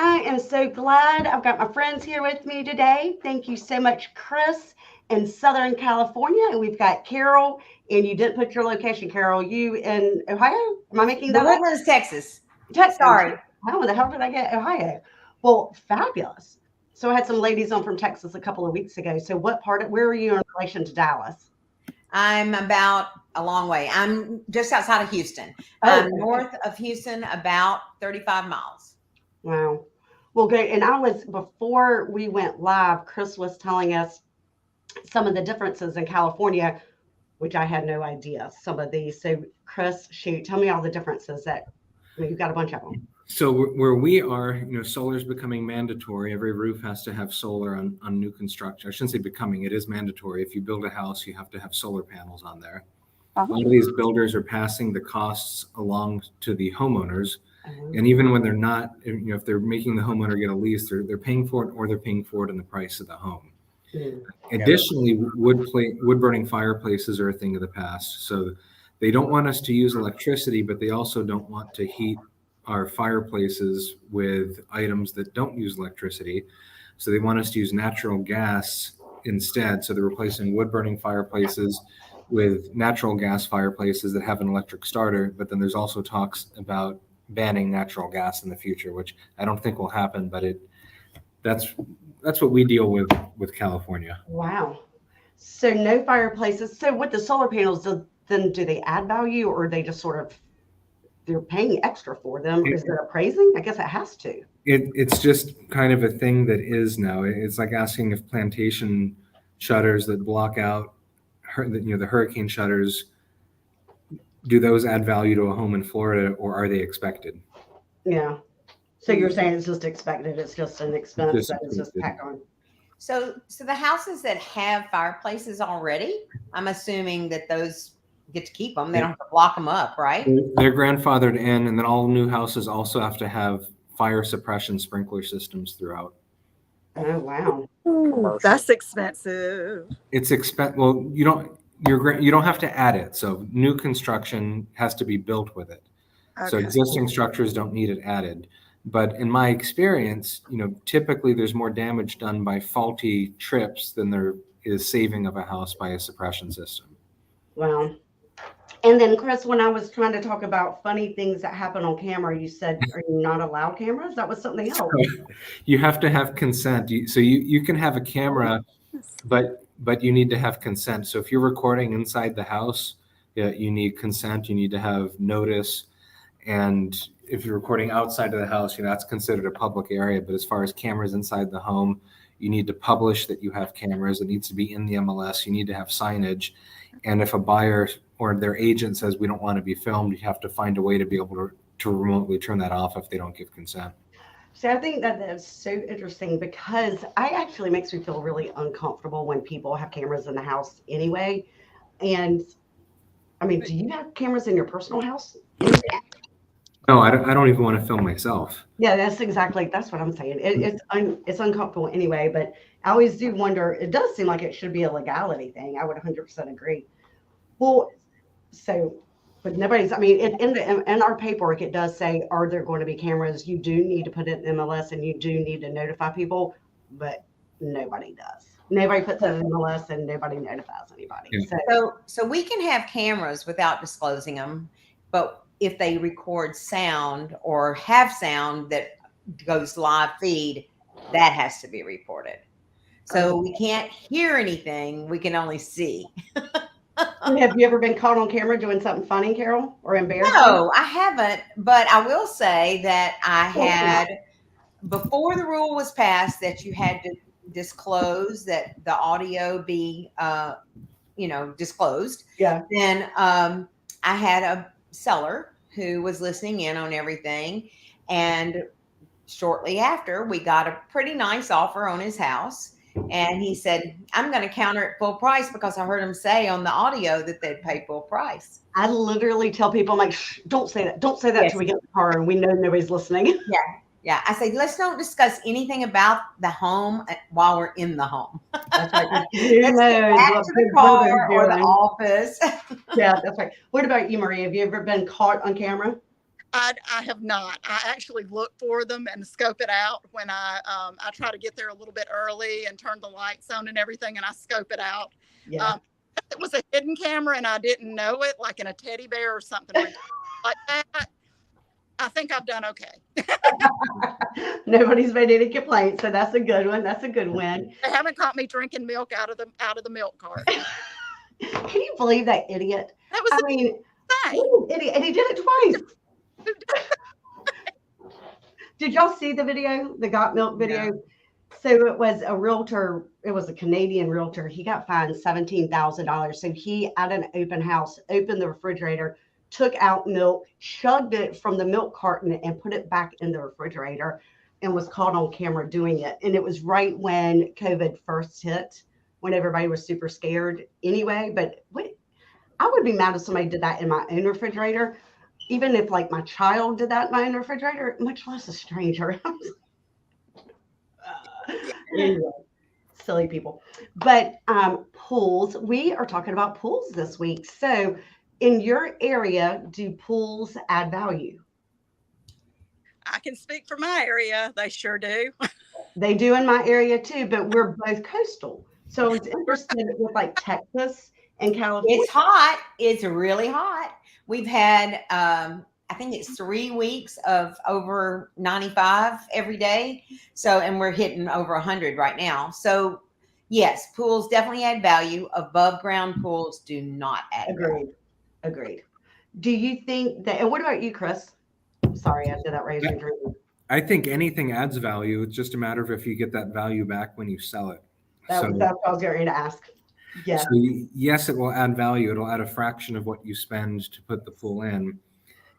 I am so glad I've got my friends here with me today. Thank you so much, Chris in Southern California. And we've got Carol, and you didn't put your location, Carol. You in Ohio? Am I making The that up? Woodlands, Texas. Oh, Sorry. how the hell did I get Ohio? Well, fabulous. So I had some ladies on from Texas a couple of weeks ago. So where are you in relation to Dallas? I'm about a long way. I'm just outside of Houston. Oh, I'm okay. north of Houston, about 35 miles. Wow. Well, good. And before we went live, Chris was telling us some of the differences in California, which I had no idea some of these. So, Chris, shoot, tell me all the differences you've got a bunch of them. So where we are, solar is becoming mandatory. Every roof has to have solar on new construction. I shouldn't say becoming, it is mandatory. If you build a house, you have to have solar panels on there. A lot of these builders are passing the costs along to the homeowners. And even when they're not, if they're making the homeowner get a lease, they're paying for it, or they're paying for it in the price of the home. Additionally, wood burning fireplaces are a thing of the past. So they don't want us to use electricity, but they also don't want to heat our fireplaces with items that don't use electricity. So they want us to use natural gas instead. So they're replacing wood burning fireplaces with natural gas fireplaces that have an electric starter. But then there's also talks about banning natural gas in the future, which I don't think will happen, but that's what we deal with California. Wow. So no fireplaces. So with the solar panels, do they add value, or they just sort of they're paying extra for them? Is it appraising? I guess it has to. It's just kind of a thing that is now. It's like asking if plantation shutters that block out, the hurricane shutters, do those add value to a home in Florida, or are they expected? Yeah. So you're saying it's just expected. It's just an expense that is just packed on. So the houses that have fireplaces already, I'm assuming that those get to keep them. They don't have to block them up, right? They're grandfathered in, and then all new houses also have to have fire suppression sprinkler systems throughout. Oh, wow. That's expensive. It's well, you don't have to add it. So new construction has to be built with it. Okay. So existing structures don't need it added. But in my experience, typically there's more damage done by faulty trips than there is saving of a house by a suppression system. Wow. And then, Chris, when I was trying to talk about funny things that happen on camera, you said, are you not allowed cameras? That was something else. You have to have consent. So you can have a camera, but you need to have consent. So if you're recording inside the house, you need consent. You need to have notice. And if you're recording outside of the house, that's considered a public area. But as far as cameras inside the home, you need to publish that you have cameras. It needs to be in the MLS. You need to have signage. And if a buyer or their agent says we don't want to be filmed, you have to find a way to be able to remotely turn that off if they don't give consent. So I think that is so interesting, because it actually makes me feel really uncomfortable when people have cameras in the house anyway. And I mean, do you have cameras in your personal house? No, I don't even want to film myself. Yeah, that's what I'm saying. It's uncomfortable anyway, but I always do wonder, it does seem like it should be a legality thing. I would 100% agree. Well, but in our paperwork, it does say, are there going to be cameras? You do need to put it in MLS, and you do need to notify people, but nobody does. Nobody puts it in MLS, and nobody notifies anybody. Yeah. So we can have cameras without disclosing them, but if they record sound or have sound that goes live feed, that has to be reported. So we can't hear anything. We can only see. Have you ever been caught on camera doing something funny, Carol, or embarrassing? No, I haven't. But I will say that I had, before the rule was passed that you had to disclose that the audio be, disclosed. Yeah. Then I had a seller who was listening in on everything. And shortly after, we got a pretty nice offer on his house. And he said, I'm going to counter at full price, because I heard him say on the audio that they'd pay full price. I literally tell people, I'm like, shh, don't say that. Don't say that until we get in the car and we know nobody's listening. Yeah. I say, let's don't discuss anything about the home while we're in the home. That's right. Let's get back to the car or the office. Yeah, that's right. What about you, Marie? Have you ever been caught on camera? I have not. I actually look for them and scope it out when I try to get there a little bit early and turn the lights on and everything, and I scope it out. Yeah. If it was a hidden camera and I didn't know it, like in a teddy bear or something like that, I think I've done okay. Nobody's made any complaints, so that's a good one. That's a good win. They haven't caught me drinking milk out of the milk cart. Can you believe that idiot? That was I the mean, thing. what an idiot. And he did it twice. Did y'all see the video, the got milk video? Yeah. So it was a realtor, it was a Canadian realtor. He got fined $17,000. So he, at an open house, opened the refrigerator, took out milk, chugged it from the milk carton and put it back in the refrigerator, and was caught on camera doing it. And it was right when COVID first hit, when everybody was super scared anyway. But I would be mad if somebody did that in my own refrigerator. Even if like my child did that in my own refrigerator, much less a stranger. Anyway, silly people. But pools, we are talking about pools this week. So in your area, do pools add value? I can speak for my area. They sure do. They do in my area too, but we're both coastal. So I was interested with like Texas and California. It's hot. It's really hot. We've had, I think it's 3 weeks of over 95 every day. So, and we're hitting over 100 right now. So, yes, pools definitely add value. Above ground pools do not add value. Agreed. Do you think that, and what about you, Chris? Sorry, I did that raise your hand. I think anything adds value. It's just a matter of if you get that value back when you sell it. That's what I was getting ready to ask. Yes. So yes, it will add value. It'll add a fraction of what you spend to put the pool in.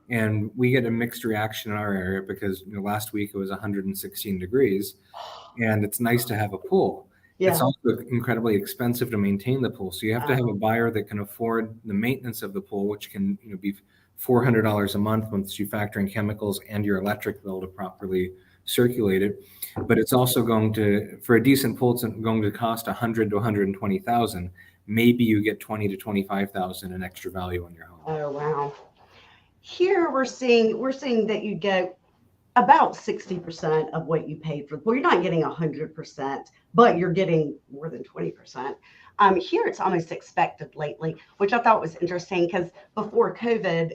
And we get a mixed reaction in our area because last week it was 116 degrees, and it's nice to have a pool. Yeah. It's also incredibly expensive to maintain the pool. So you have to have a buyer that can afford the maintenance of the pool, which can be $400 a month once you factor in chemicals and your electric bill to properly circulate it. But it's also going to, for a decent pool, it's going to cost $100,000 to $120,000. Maybe you get $20,000 to $25,000 in extra value on your home. Oh wow! Here we're seeing that you get about 60% of what you paid for the pool. You're not getting 100%, but you're getting more than 20%. Here it's almost expected lately, which I thought was interesting because before COVID,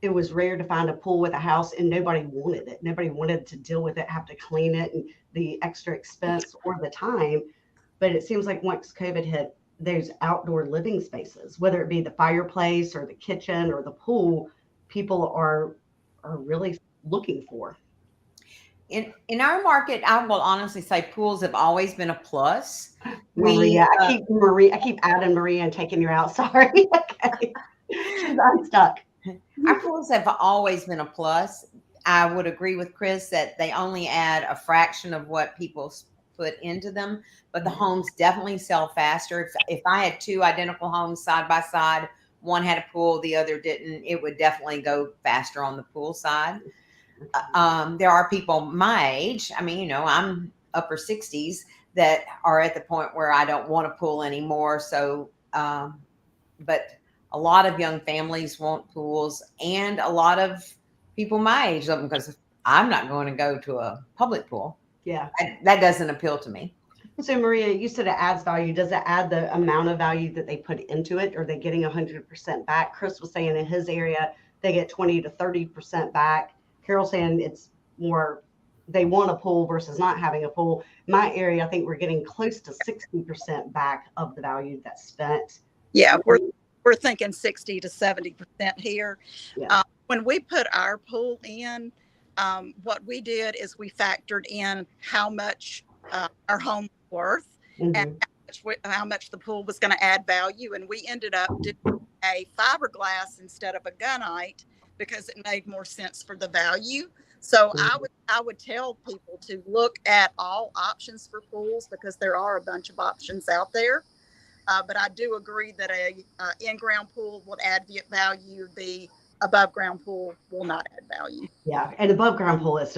it was rare to find a pool with a house and nobody wanted it. Nobody wanted to deal with it, have to clean it and the extra expense or the time. But it seems like once COVID hit, those outdoor living spaces, whether it be the fireplace or the kitchen or the pool, people are really looking for. In our market, I will honestly say pools have always been a plus. Maria, I keep adding Maria and taking you out. Sorry. Okay. She's unstuck. Our pools have always been a plus. I would agree with Chris that they only add a fraction of what people put into them, but the homes definitely sell faster. If I had two identical homes side by side, one had a pool, the other didn't, it would definitely go faster on the pool side. There are people my age, I'm upper 60s, that are at the point where I don't want a pool anymore. So, but a lot of young families want pools, and a lot of people my age love them because I'm not going to go to a public pool. Yeah. That doesn't appeal to me. So Maria, you said it adds value. Does it add the amount of value that they put into it? Or are they getting 100% back? Chris was saying in his area, they get 20 to 30% back. Carol's saying it's more, they want a pool versus not having a pool. My area, I think we're getting close to 60% back of the value that's spent. Yeah, we're thinking 60 to 70% here. Yeah. When we put our pool in, what we did is we factored in how much our home was worth and how much the pool was going to add value. And we ended up doing a fiberglass instead of a gunite because it made more sense for the value. So I would tell people to look at all options for pools because there are a bunch of options out there. But I do agree that a in-ground pool would add value. The above ground pool will not add value. Yeah, and above ground pool is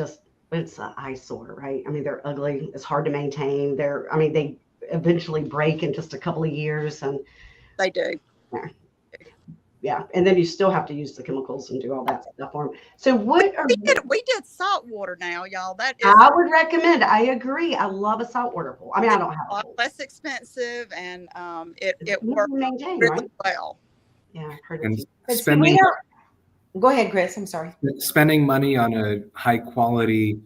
it's an eyesore, right? I mean, they're ugly. It's hard to maintain. They eventually break in just a couple of years, and they do. Yeah. Yeah, and then you still have to use the chemicals and do all that stuff for them. So what are We did salt water now, y'all. That is I would recommend. I agree. I love a saltwater pool. I mean, I don't have a a lot pool. less expensive, and it It's it easy worked to maintain, really right? well. Yeah, I've heard And it's But see, we spending don't. Go ahead, Chris. I'm sorry. spending money on a high quality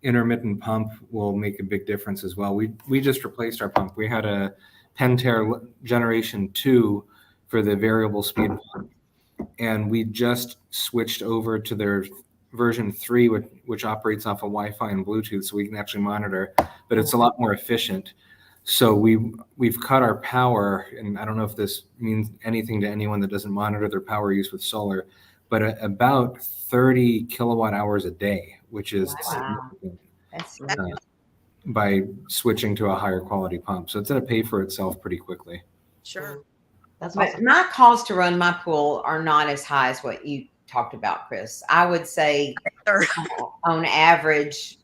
intermittent pump will make a big difference as well. We just replaced our pump. We had a Pentair Generation 2 for the variable speed pump, and we just switched over to their version 3, which operates off of Wi-Fi and Bluetooth, so we can actually monitor, but it's a lot more efficient. So we've cut our power, and I don't know if this means anything to anyone that doesn't monitor their power use with solar, but about 30 kilowatt hours a day, which is Wow. significant, That's by switching to a higher quality pump. So it's going to pay for itself pretty quickly. Sure. That's But awesome. my costs to run my pool are not as high as what you talked about, Chris. I would say Sure. on average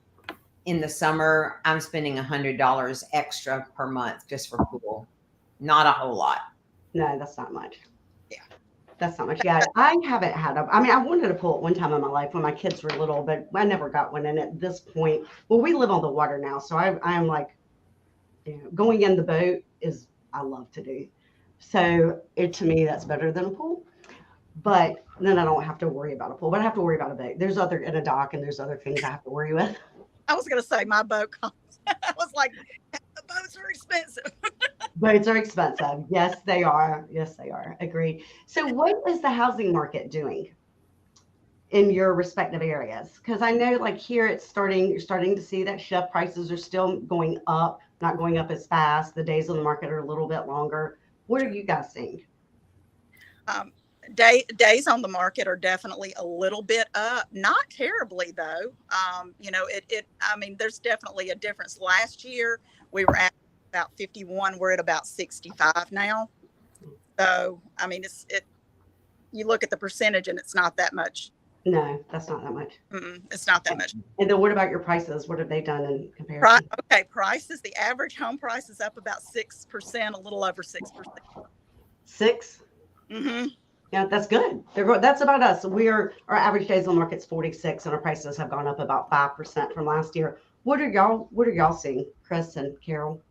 in the summer, I'm spending $100 extra per month just for pool. Not a whole lot. No, that's not much. Yeah. That's not much. Yeah, I haven't had a. I mean, I wanted a pool at one time in my life when my kids were little, but I never got one. And at this point, well, we live on the water now, so I'm like, going in the boat is I love to do. So to me that's better than a pool. But then I don't have to worry about a pool, but I have to worry about a boat. There's other in a dock, and there's other things I have to worry with. I was going to say my boat cost. I was like, the boats are expensive. Boats are expensive. Yes, they are. Yes, they are. Agreed. So, what is the housing market doing in your respective areas? Because I know, like here, it's starting. You're starting to see that shift. Prices are still going up, not going up as fast. The days on the market are a little bit longer. What are you guys seeing? Days on the market are definitely a little bit up, not terribly though. I mean, there's definitely a difference. Last year we were at about 51. We're at about 65 now. So, I mean, you look at the percentage and it's not that much. No, that's not that much. It's not that much. And then what about your prices? What have they done in comparison? Prices. The average home price is up about 6%, a little over 6%. 6? Mm-hmm. Yeah, that's good. That's about us. Our average days on the market's 46, and our prices have gone up about 5% from last year. What are y'all seeing, Chris and Carol?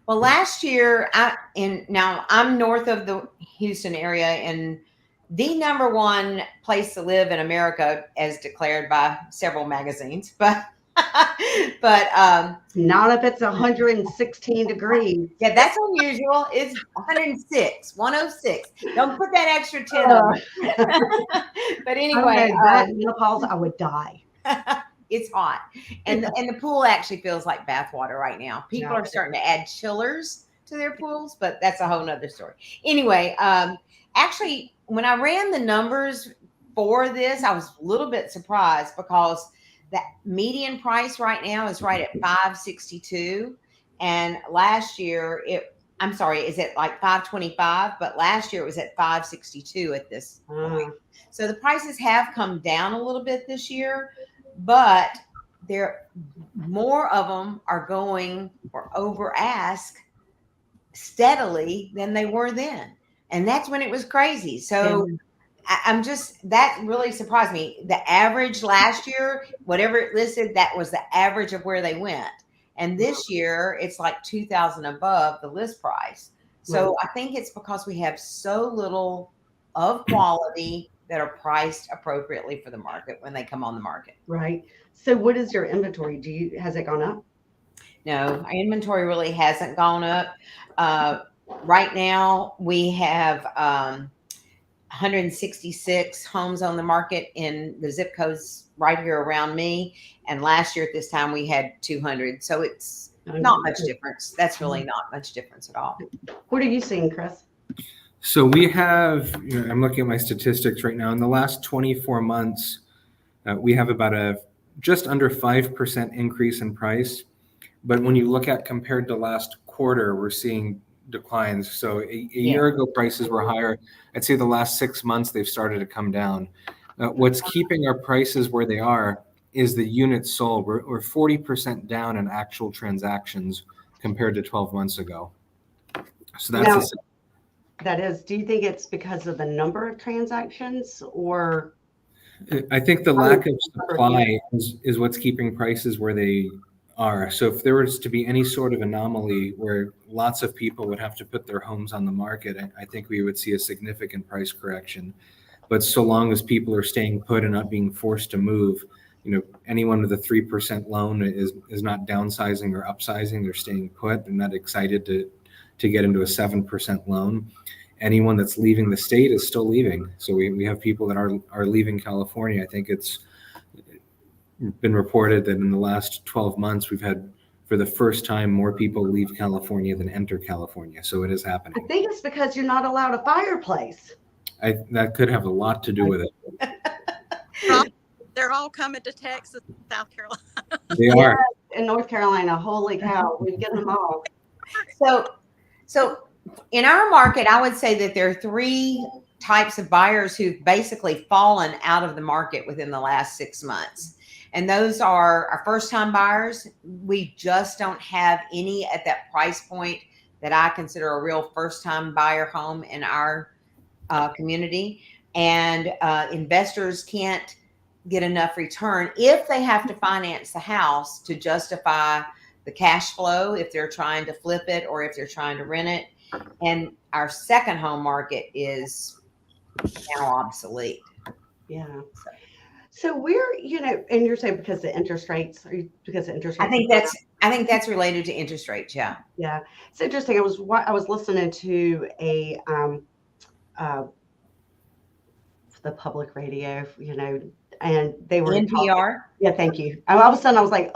Well, last year, now I'm north of the Houston area, and the number one place to live in America, as declared by several magazines, but Not if it's 116 degrees. yeah, that's unusual. It's 106, 106. Don't put that extra 10 on it. But anyway, that menopause, I would die. it's hot, and the pool actually feels like bath water right now. People are starting to add chillers to their pools, but that's a whole nother story. Anyway, actually, when I ran the numbers for this, I was a little bit surprised because the median price right now is right at $562, and last year is at like $525, but last year it was at $562 at this point. So the prices have come down a little bit this year, but more of them are going or over ask steadily than they were then, and that's when it was crazy. So. Yeah. That really surprised me. The average last year, whatever it listed, that was the average of where they went. And this year, it's like 2,000 above the list price. So I think it's because we have so little of quality that are priced appropriately for the market when they come on the market. Right. So what is your inventory? Has it gone up? No, our inventory really hasn't gone up. Right now, we have 166 homes on the market in the zip codes right here around me. And last year at this time we had 200. So it's not much difference. That's really not much difference at all. What are you seeing, Chris? So we have, I'm looking at my statistics right now. In the last 24 months, we have about just under 5% increase in price. But when you look at compared to last quarter, we're seeing declines. So a year ago prices were higher. I'd say the last 6 months they've started to come down. What's keeping our prices where they are is the units sold. We're 40% down in actual transactions compared to 12 months ago. So that's That is, do you think it's because of the number of transactions or? I think the lack of supply is what's keeping prices where they are. So if there was to be any sort of anomaly where lots of people would have to put their homes on the market, I think we would see a significant price correction. But so long as people are staying put and not being forced to move, anyone with a 3% loan is not downsizing or upsizing. They're staying put. They're not excited to get into a 7% loan. Anyone that's leaving the state is still leaving. So we have people that are leaving California. I think it's been reported that in the last 12 months, we've had, for the first time, more people leave California than enter California. So it is I happening. think it's because you're not allowed a fireplace. That could have a lot to do with it. They're all coming to Texas, South Carolina. They are. In North Carolina, holy cow, we get them all. So in our market, I would say that there are three types of buyers who've basically fallen out of the market within the last 6 months. And those are our first-time buyers. We just don't have any at that price point that I consider a real first-time buyer home in our community. And investors can't get enough return if they have to finance the house to justify the cash flow, if they're trying to flip it or if they're trying to rent it. And our second home market is now obsolete. Yeah. So we're, and you're saying because the interest rates, I think that's related to interest rates. Yeah. Yeah. It's interesting. I was listening to the public radio, and they were NPR. Yeah, thank you. All of a sudden I was like,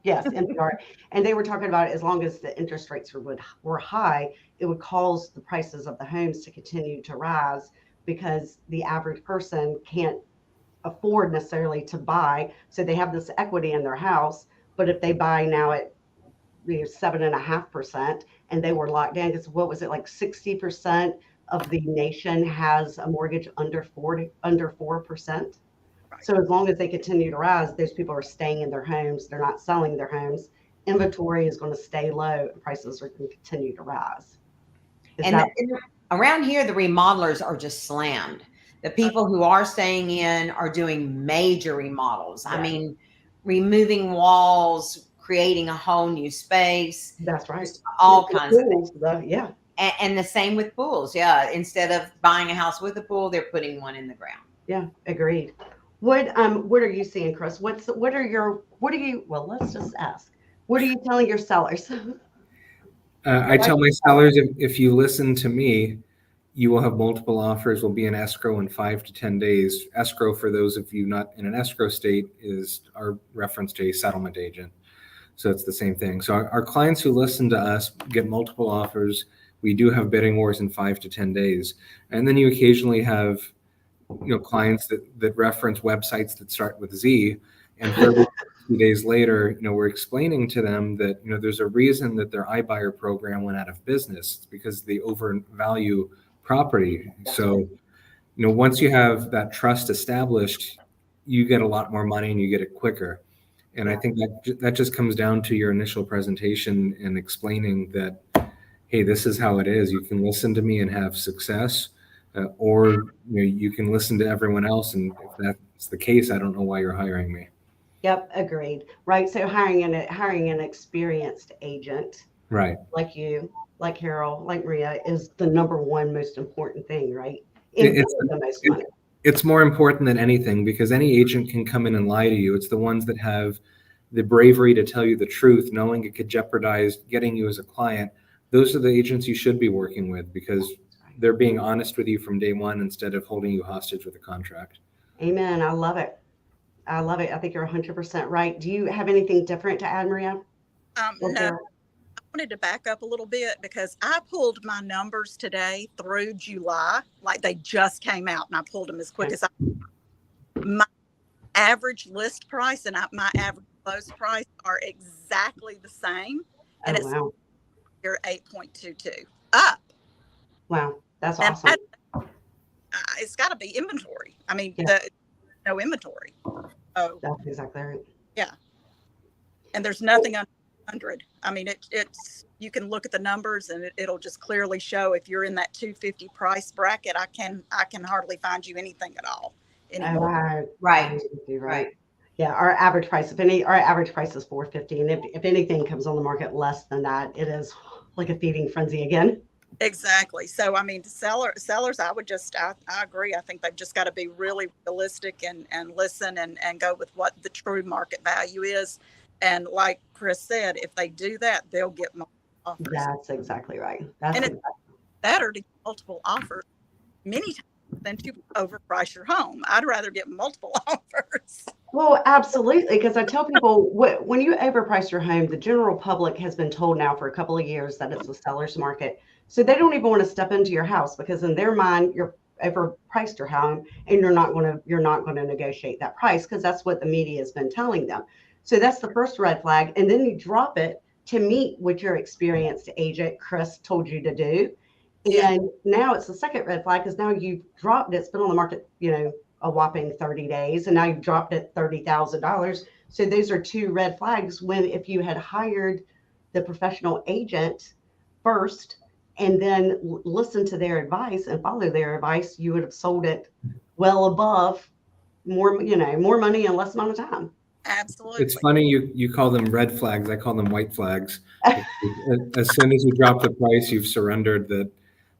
yes, NPR. And they were talking about as long as the interest rates were high, it would cause the prices of the homes to continue to rise because the average person can't afford necessarily to buy. So they have this equity in their house, but if they buy now at 7.5% and they were locked down, because what was it, like 60% of the nation has a mortgage under 4%. So as long as they continue to rise, those people are staying in their homes. They're not selling their homes. Inventory is going to stay low and prices are going to continue to rise. Around here, the remodelers are just slammed. The people who are staying in are doing major remodels. Yeah. I mean, removing walls, creating a whole new space. That's right. All kinds of things. Yeah. And the same with pools. Yeah. Instead of buying a house with a pool, they're putting one in the ground. Yeah. Agreed. What are you seeing, Chris? Let's just ask. What are you telling your sellers? I tell my sellers, if you listen to me, you will have multiple offers, will be in escrow in 5 to 10 days. Escrow, for those of you not in an escrow state, is our reference to a settlement agent. So it's the same thing. So our clients who listen to us get multiple offers. We do have bidding wars in 5 to 10 days. And then you occasionally have clients that reference websites that start with Z, and 30 days later, we're explaining to them that, there's a reason that their iBuyer program went out of business. It's because they overvalue property. So, once you have that trust established, you get a lot more money and you get it quicker. And I think that just comes down to your initial presentation and explaining that, hey, this is how it is. You can listen to me and have success. Or you can listen to everyone else, and if that's the case, I don't know why you're hiring me. Yep, agreed. Right. So hiring an experienced agent, right, like you, like Carol, like Maria, is the number one most important thing, right? It's more important than anything, because any agent can come in and lie to you. It's the ones that have the bravery to tell you the truth, knowing it could jeopardize getting you as a client. Those are the agents you should be working with, because they're being honest with you from day one instead of holding you hostage with a contract. Amen. I love it. I think you're 100% right. Do you have anything different to add, Maria? No. I wanted to back up a little bit because I pulled my numbers today through July, like they just came out, and I pulled them as quick as my average list price and my average close price are exactly the same. And it's here 8.22 up. Wow. That's awesome. It's got to be inventory. I mean, no inventory. Oh, that's exactly right. Yeah. And there's nothing 100. I mean, it's you can look at the numbers and it'll just clearly show if you're in that 250 price bracket. I can hardly find you anything at all anymore. Right. Right. You're Right. right. Yeah, our average price, our average price is 450, and if anything comes on the market less than that, it is like a feeding frenzy again. Exactly. So I mean, sellers, I agree. I think they've just got to be really realistic and listen and go with what the true market value is. And like Chris said, if they do that, they'll get more offers. That's exactly right. And it's better to get multiple offers many times than to overprice your home. I'd rather get multiple offers. Well, absolutely, because I tell people when you overprice your home, the general public has been told now for a couple of years that it's a seller's market. So they don't even want to step into your house because in their mind, you're overpriced your home and you're not going to negotiate that price because that's what the media has been telling them. So that's the first red flag. And then you drop it to meet what your experienced agent, Chris, told you to do. And now it's the second red flag because now you've dropped it. It's been on the market, a whopping 30 days, and now you've dropped it $30,000. So those are two red flags when if you had hired the professional agent first and then listen to their advice and follow their advice, you would have sold it well above more money in less amount of time. Absolutely. It's funny you call them red flags. I call them white flags. As soon as you drop the price, you've surrendered that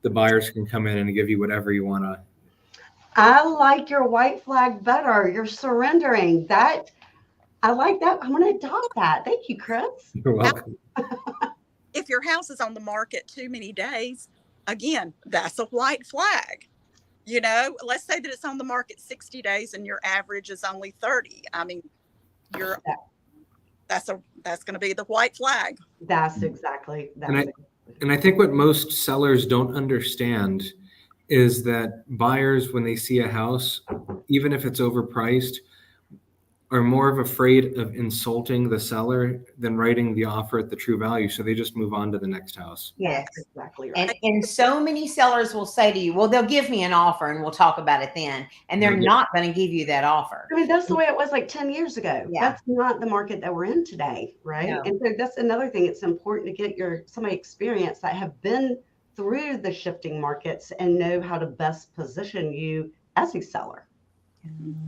the buyers can come in and give you whatever you want to. I like your white flag better. You're surrendering. That I like that. I'm going to adopt that. Thank you, Chris. You're welcome. If your house is on the market too many days, again, that's a white flag. Let's say that it's on the market 60 days and your average is only 30. I mean, that's going to be the white flag. That's exactly. And I think what most sellers don't understand is that buyers, when they see a house, even if it's overpriced, are more of afraid of insulting the seller than writing the offer at the true value. So they just move on to the next house. Yes. That's exactly right. And so many sellers will say to you, well, they'll give me an offer and we'll talk about it then. And they're not going to give you that offer. I mean, that's the way it was like 10 years ago. Yeah. That's not the market that we're in today, right? No. And so that's another thing. It's important to get somebody experienced that have been through the shifting markets and know how to best position you as a seller.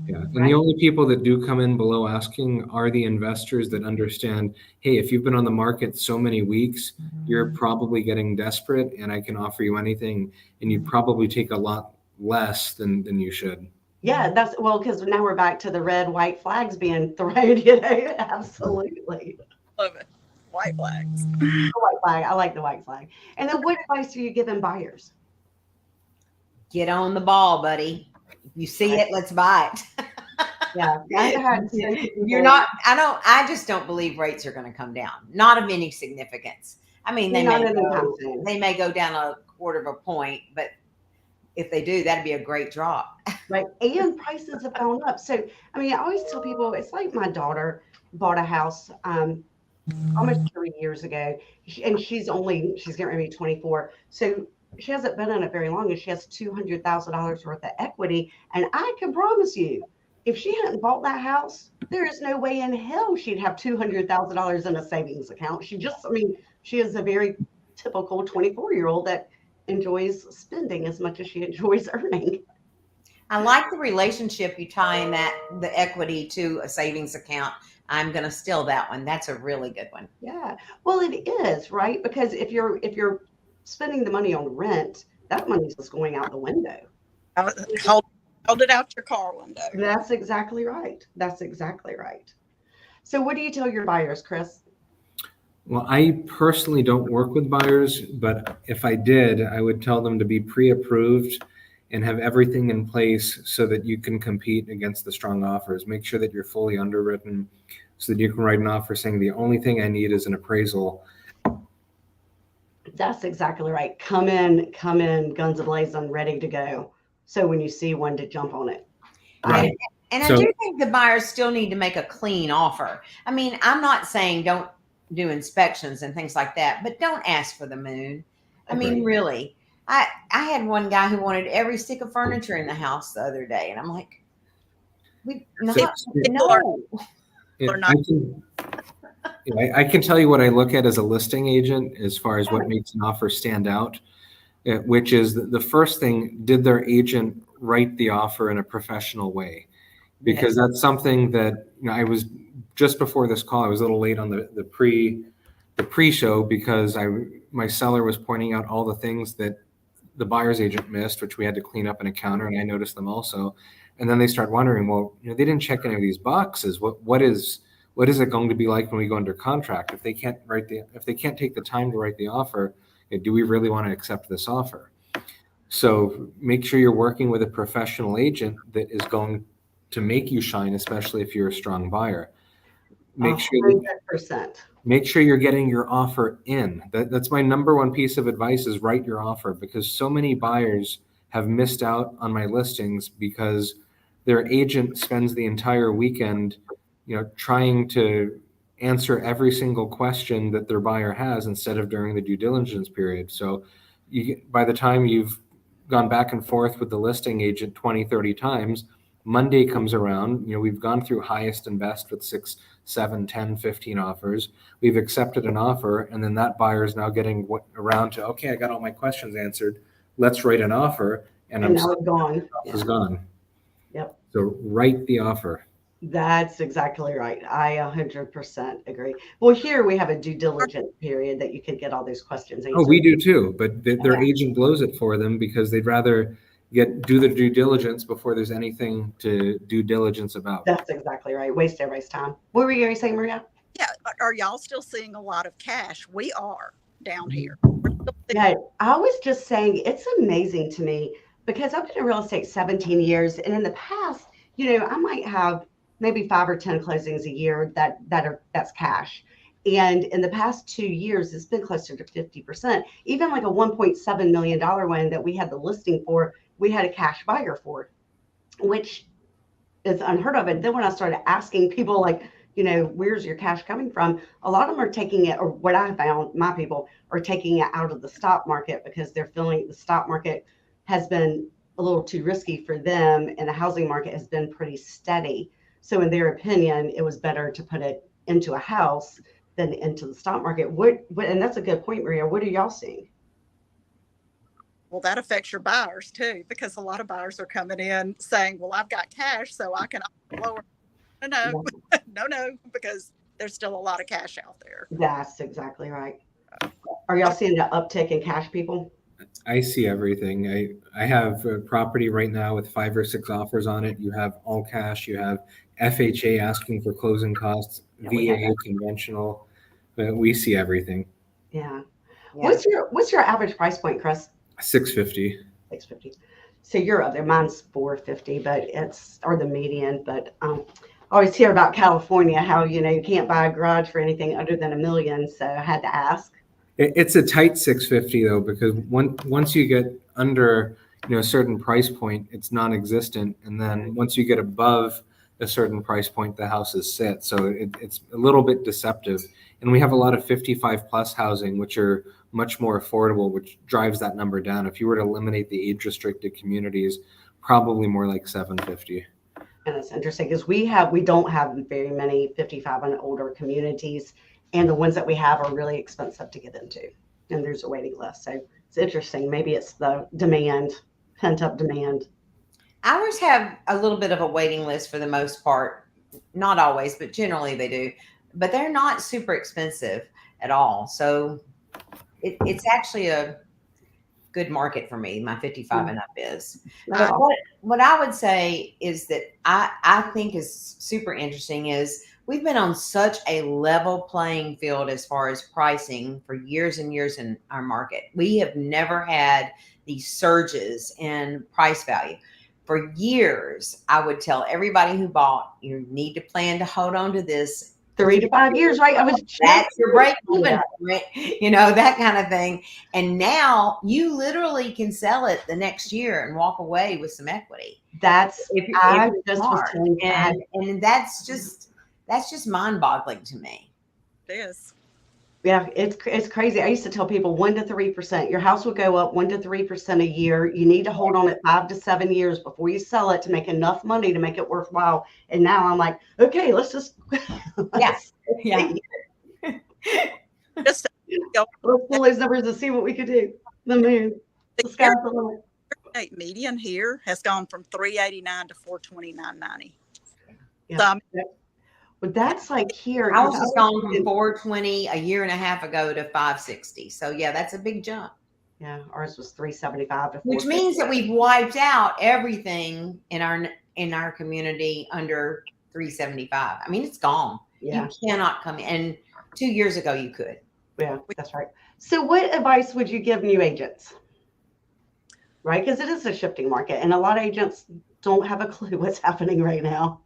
Yeah. And the only people that do come in below asking are the investors that understand, hey, if you've been on the market so many weeks, you're probably getting desperate and I can offer you anything. And you'd probably take a lot less than you should. Yeah, because now we're back to the red, white flags being thrown, Absolutely. Love it. White flags. The white flag. I like the white flag. And then what advice are you giving buyers? Get on the ball, buddy. If you see it, let's buy it. Yeah. I just don't believe rates are going to come down. Not of any significance. I mean, they may go down a quarter of a point, but if they do, that'd be a great drop. Right. And prices have gone up. So, I mean, I always tell people, it's like my daughter bought a house almost 3 years ago, and she's getting ready to be 24. So she hasn't been in it very long, and she has $200,000 worth of equity. And I can promise you, if she hadn't bought that house, there is no way in hell she'd have $200,000 in a savings account. She is a very typical 24-year-old that enjoys spending as much as she enjoys earning. I like the relationship you tie in the equity to a savings account. I'm going to steal that one. That's a really good one. Yeah. Well, it is, right? Because if you're spending the money on rent, that money's just going out the window. Hold it out your car window. That's exactly right. So what do you tell your buyers, Chris? Well, I personally don't work with buyers, but if I did, I would tell them to be pre-approved and have everything in place so that you can compete against the strong offers. Make sure that you're fully underwritten so that you can write an offer saying the only thing I need is an appraisal. That's exactly right. Come in, guns a-blazing, ready to go. So when you see one, to jump on it. Right. And I do think the buyers still need to make a clean offer. I mean, I'm not saying don't do inspections and things like that, but don't ask for the moon. I mean, really. I had one guy who wanted every stick of furniture in the house the other day, and I'm like, no. I can tell you what I look at as a listing agent as far as what makes an offer stand out, which is the first thing, did their agent write the offer in a professional way? Because that's something that, I was just before this call, I was a little late on the pre-show because my seller was pointing out all the things that the buyer's agent missed, which we had to clean up an encounter, and I noticed them also. And then they start wondering, well, they didn't check any of these boxes. What is it going to be like when we go under contract? If they can't take the time to write the offer, do we really want to accept this offer? So make sure you're working with a professional agent that is going to make you shine, especially if you're a strong buyer. Make sure you're getting your offer in. That's my number one piece of advice, is write your offer, because so many buyers have missed out on my listings because their agent spends the entire weekend, trying to answer every single question that their buyer has instead of during the due diligence period. So by the time you've gone back and forth with the listing agent 20, 30 times, Monday comes around, we've gone through highest and best with 6, 7, 10, 15 offers. We've accepted an offer, and then that buyer is now getting around to, okay, I got all my questions answered. Let's write an offer. And now it's gone. It's gone. Yep. So write the offer. That's exactly right. I 100% agree. Well, here we have a due diligence period that you could get all those questions answered. Oh, we do too, but their agent blows it for them because they'd rather do the due diligence before there's anything to due diligence about. That's exactly right. Waste everybody's time. What were you going to say, Maria? Yeah. Are y'all still seeing a lot of cash? We are down here. Yeah, I was just saying, it's amazing to me because I've been in real estate 17 years, and in the past, I might have maybe 5 or 10 closings a year that's cash. And in the past 2 years, it's been closer to 50%. Even like a $1.7 million one that we had the listing for, we had a cash buyer for, which is unheard of. And then when I started asking people like, where's your cash coming from? A lot of them are taking it, or what I found, my people are taking it out of the stock market because they're feeling the stock market has been a little too risky for them, and the housing market has been pretty steady. So in their opinion, it was better to put it into a house than into the stock market. And that's a good point, Maria. What are y'all seeing? Well, that affects your buyers too, because a lot of buyers are coming in saying, well, I've got cash, so I can lower. No, because there's still a lot of cash out there. That's exactly right. Are y'all seeing the uptick in cash people? I see everything. I have a property right now with 5 or 6 offers on it. You have all cash. You have FHA asking for closing costs, VA conventional. But we see everything. Yeah. What's your average price point, Chris? $650. $650. So you're up there. Mine's $450, but or the median. But I always hear about California, how you can't buy a garage for anything under than $1 million. So I had to ask. It's a tight 650 though, because once you get under a certain price point, it's non-existent, and then once you get above a certain price point, the house is set. So it's a little bit deceptive, and we have a lot of 55 plus housing, which are much more affordable, which drives that number down. If you were to eliminate the age restricted communities, probably more like 750. And it's interesting because we don't have very many 55 and older communities. And the ones that we have are really expensive to get into. And there's a waiting list. So it's interesting. Maybe it's the pent up demand. Ours have a little bit of a waiting list for the most part. Not always, but generally they do. But they're not super expensive at all. So it's actually a good market for me. My 55 and up is. What I would say is that I think is super interesting is we've been on such a level playing field as far as pricing for years and years in our market. We have never had these surges in price value. For years, I would tell everybody who bought, you need to plan to hold on to this 3 to 5 years, right? That's your break even, right? That kind of thing. And now you literally can sell it the next year and walk away with some equity. That's and that's just mind-boggling to me. It is. Yeah, it's crazy. I used to tell people 1 to 3%. Your house will go up 1 to 3% a year. You need to hold on it 5 to 7 years before you sell it to make enough money to make it worthwhile. And now I'm like, okay, let's just yeah. Just Let's pull those numbers and see what we could do. The moon, the sky's the limit. median here has gone from 389 to 429.90. Yeah. So, But that's like here. Ours has gone from 420 a year and a half ago to 560. So yeah, that's a big jump. Yeah, ours was 375 to Which 450. means that we've wiped out everything in our community under 375. I mean, it's gone. Yeah, You cannot come in. And 2 years ago you could. yeah, that's right. So, what advice would you give new agents? Right, because it is a shifting market, and a lot of agents don't have a clue what's happening right now.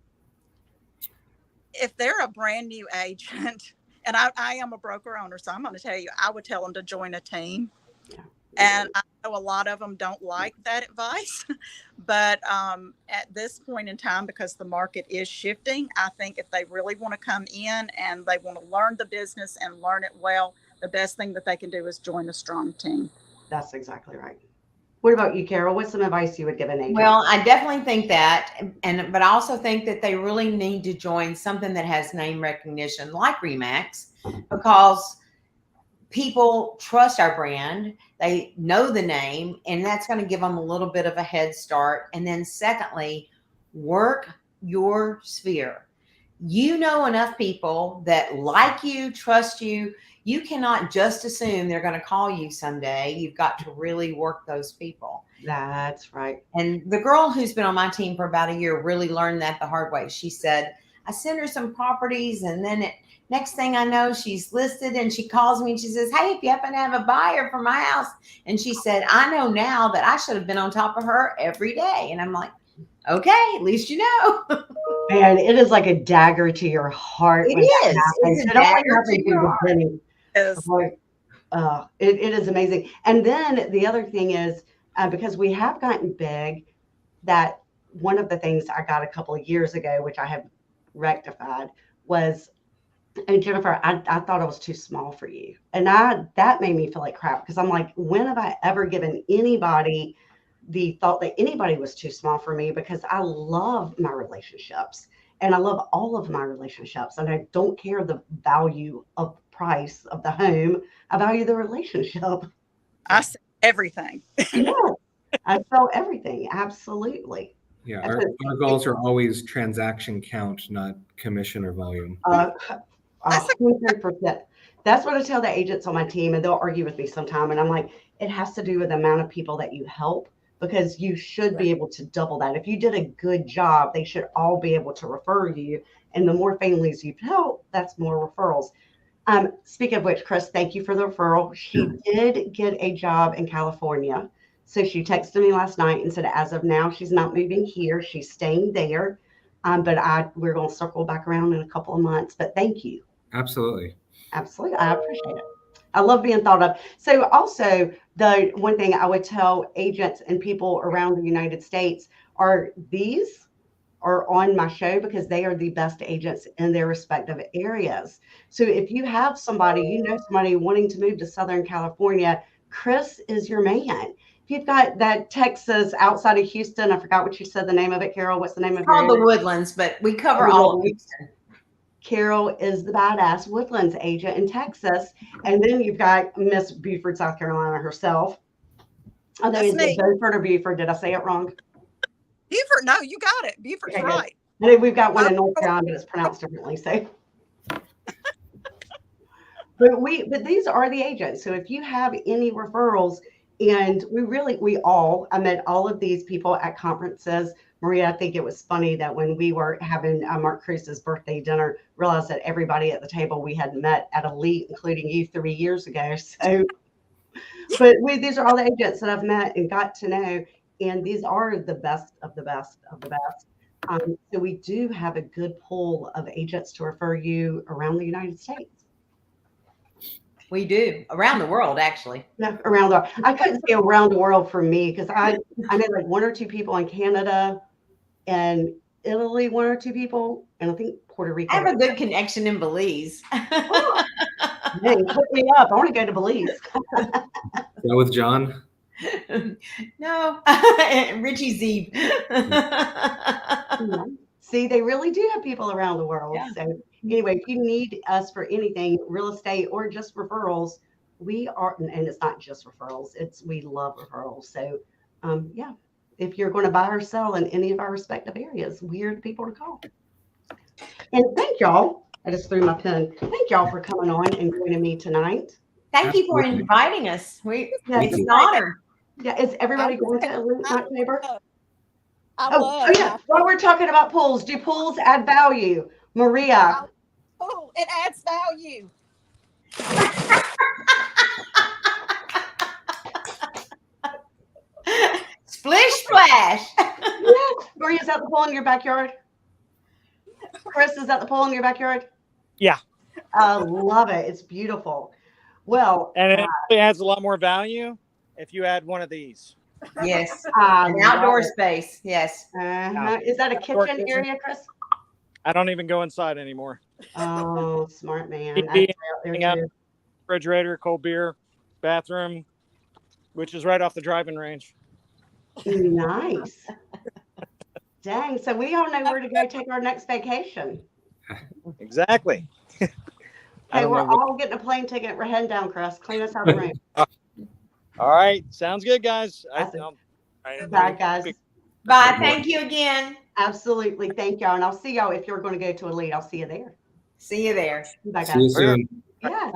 if they're a brand new agent, and I am a broker owner, so I'm going to tell you, I would tell them to join a team. Yeah. And I know a lot of them don't like that advice, but at this point in time, because the market is shifting, I think if they really want to come in and they want to learn the business and learn it well, the best thing that they can do is join a strong team. That's exactly right. What about you, Carol? What's some advice you would give an agent? Well, I definitely think that, but I also think that they really need to join something that has name recognition like Remax, because people trust our brand. They know the name, and that's going to give them a little bit of a head start. And then secondly, work your sphere. You know enough people that like you, trust you. You cannot just assume they're going to call you someday. You've got to really work those people. That's right. And the girl who's been on my team for about a year really learned that the hard way. She said, I send her some properties, and then next thing I know, she's listed, and she calls me and she says, hey, if you happen to have a buyer for my house. And she said, I know now that I should have been on top of her every day. And I'm like, okay, at least you know. Man, it is like a dagger to your heart. It is. It's a dagger to your heart. It is amazing. And then the other thing is, because we have gotten big, that one of the things I got a couple of years ago, which I have rectified, was, and Jennifer, I thought I was too small for you. And that made me feel like crap, because I'm like, when have I ever given anybody the thought that anybody was too small for me? Because I love my relationships, and I love all of my relationships, and I don't care the value of price of the home. I value the relationship. I see everything. Yeah, I sell everything. Absolutely. Yeah, our goals are always transaction count, not commission or volume. 100%. That's what I tell the agents on my team, and they'll argue with me sometime. And I'm like, it has to do with the amount of people that you help, because you should be able to double that. If you did a good job, they should all be able to refer you. And the more families you've helped, that's more referrals. Speaking of which, Chris, thank you for the referral. She did get a job in California. So she texted me last night and said, as of now, she's not moving here. She's staying there. But we're going to circle back around in a couple of months. But thank you. Absolutely. Absolutely. I appreciate it. I love being thought of. So also, the one thing I would tell agents and people around the United States are, these are on my show because they are the best agents in their respective areas. So if you have somebody, somebody wanting to move to Southern California, Chris is your man. If you've got that Texas outside of Houston, I forgot what you said the name of it, Carol. What's the name of it? Called the Woodlands, but we cover all of Houston. Carol is the badass Woodlands agent in Texas. And then you've got Miss Beaufort, South Carolina herself. I know, is it Beaufort or Beaufort? Did I say it wrong? Beaufort, no, you got it. Beaufort's Okay, right. And then we've got one in North Carolina, but it's pronounced differently. So, but these are the agents. So if you have any referrals, and I met all of these people at conferences. Maria, I think it was funny that when we were having Mark Cruz's birthday dinner, realized that everybody at the table we had met at Elite, including you, 3 years ago. So, but these are all the agents that I've met and got to know, and these are the best of the best of the best. So we do have a good pool of agents to refer you around the United States. We do, around the world, actually. Yeah, around the world. I couldn't say around the world for me, because I know like 1 or 2 people in Canada and Italy, 1 or 2 people, and I think Puerto Rico. I have a good connection in Belize. Oh, hey, hook me up. I want to go to Belize. Go with John? No, Richie Zeeb. See, they really do have people around the world. Yeah. So anyway, if you need us for anything, real estate or just referrals, we are, and it's not just referrals. We love referrals. So yeah, if you're going to buy or sell in any of our respective areas, we're the people to call. And thank y'all. I just threw my pen. Thank y'all for coming on and joining me tonight. Thank you for Absolutely. inviting us. It's an you. honor. Yeah, is everybody going to Elite Night Neighbor? I Yeah. While we're talking about pools, do pools add value? Maria. Oh, it adds value. Splish splash. Yeah. Maria, is that the pool in your backyard? Chris, is that the pool in your backyard? Yeah. I love it. It's beautiful. Well, And it actually adds a lot more value if you add one of these. Yes. I An outdoor love it. space. Yes. Is that a Outdoor kitchen kitchen. area, Chris? I don't even go inside anymore. Oh, smart man. TV, I'd say out there hang out. too. Refrigerator, cold beer, bathroom, which is right off the driving range. Nice. Dang. So we all know where to go take our next vacation. Exactly. I Hey, don't we're know what- all getting a plane ticket. We're heading down, Chris. Clean us out of the room. All right. Sounds good, guys. Awesome. Bye, guys. Bye. Thank you again. Absolutely. Thank y'all. And I'll see y'all if you're going to go to Elite. I'll see you there. See you there. Bye, See you guys. soon. Yeah.